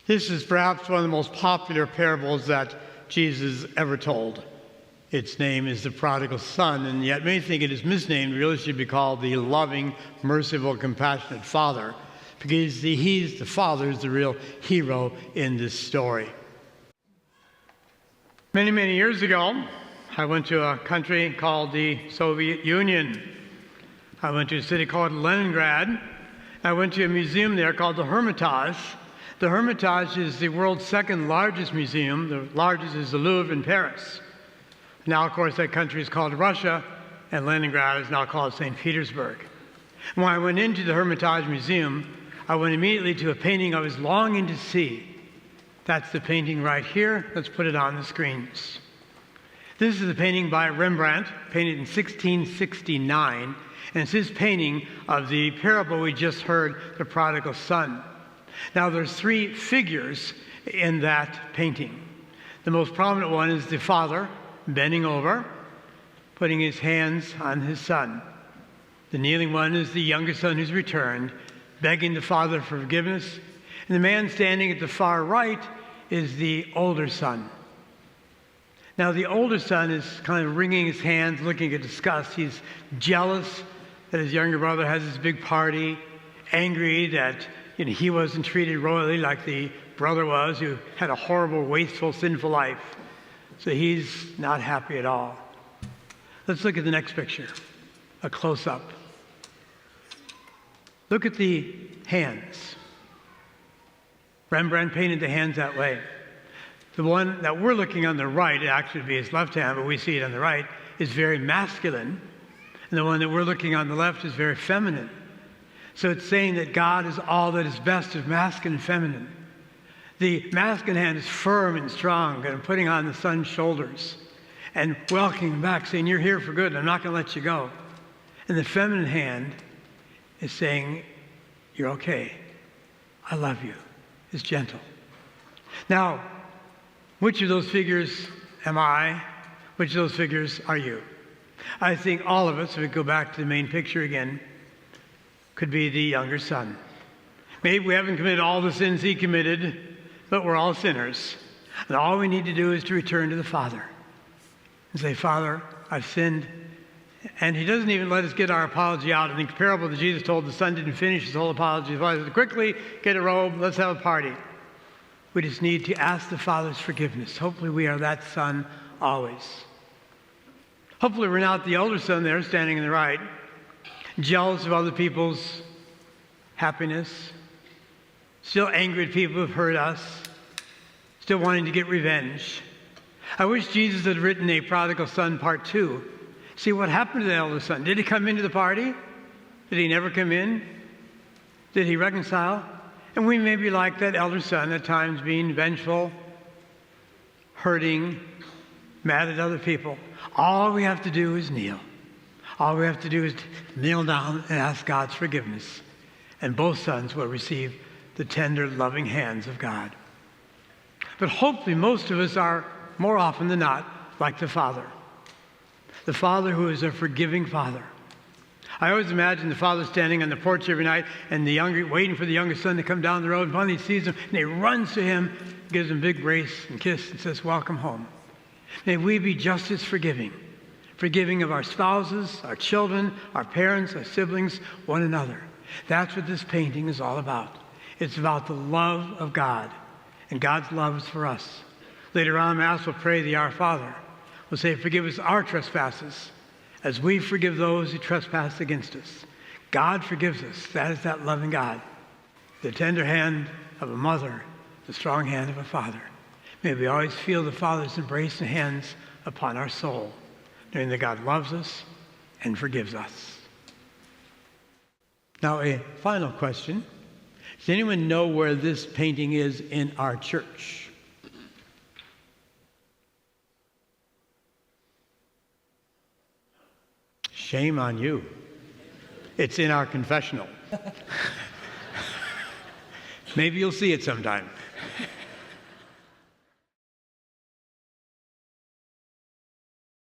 This is perhaps one of the most popular parables that Jesus ever told. Its name is the prodigal son, and yet many think it is misnamed. It really should be called the loving, merciful, compassionate father, because the father is the real hero in this story. Many, many years ago, I went to a country called the Soviet Union. I went to a city called Leningrad. I went to a museum there called the Hermitage. The Hermitage is the world's second largest museum. The largest is the Louvre in Paris. Now, of course, that country is called Russia, and Leningrad is now called St. Petersburg. When I went into the Hermitage Museum, I went immediately to a painting I was longing to see. That's the painting right here. Let's put it on the screens. This is a painting by Rembrandt, painted in 1669, and it's his painting of the parable we just heard, the prodigal son. Now, there's three figures in that painting. The most prominent one is the father bending over, putting his hands on his son. The kneeling one is the younger son who's returned, begging the father for forgiveness. And the man standing at the far right is the older son. Now, the older son is kind of wringing his hands, looking at disgust. He's jealous that his younger brother has this big party, angry that he wasn't treated royally like the brother was, who had a horrible, wasteful, sinful life. So he's not happy at all. Let's look at the next picture, a close-up. Look at the hands. Rembrandt painted the hands that way. The one that we're looking on the right, it actually would be his left hand, but we see it on the right, is very masculine. And the one that we're looking on the left is very feminine. So it's saying that God is all that is best of masculine and feminine. The masculine hand is firm and strong, and putting on the son's shoulders and welcoming him back, saying, "You're here for good, I'm not going to let you go." And the feminine hand is saying, "You're okay. I love you." It's gentle. Now, which of those figures am I? Which of those figures are you? I think all of us, if we go back to the main picture again, could be the younger son. Maybe we haven't committed all the sins he committed, but we're all sinners. And all we need to do is to return to the Father and say, "Father, I've sinned." And he doesn't even let us get our apology out. In the parable that Jesus told, the son didn't finish his whole apology. The father said, "Quickly, get a robe, let's have a party." We just need to ask the Father's forgiveness. Hopefully we are that son always. Hopefully we're not the older son there standing on the right, jealous of other people's happiness, still angry at people who've hurt us, still wanting to get revenge. I wish Jesus had written a prodigal son part 2. See what happened to the elder son. Did he come into the party? Did he never come in? Did he reconcile? And we may be like that elder son at times, being vengeful, hurting, mad at other people. All we have to do is kneel. All we have to do is kneel down and ask God's forgiveness. And both sons will receive the tender, loving hands of God. But hopefully most of us are, more often than not, like the Father. The Father who is a forgiving Father. I always imagine the father standing on the porch every night and waiting for the younger son to come down the road. And finally he sees him and he runs to him, gives him a big embrace and kiss and says, "Welcome home." May we be just as forgiving. Forgiving of our spouses, our children, our parents, our siblings, one another. That's what this painting is all about. It's about the love of God. And God's love is for us. Later on, Mass will pray the Our Father. We'll say, "Forgive us our trespasses, as we forgive those who trespass against us." God forgives us. That is that loving God. The tender hand of a mother, the strong hand of a father. May we always feel the Father's embrace and hands upon our soul, knowing that God loves us and forgives us. Now, a final question. Does anyone know where this painting is in our church? Shame on you. It's in our confessional. Maybe you'll see it sometime.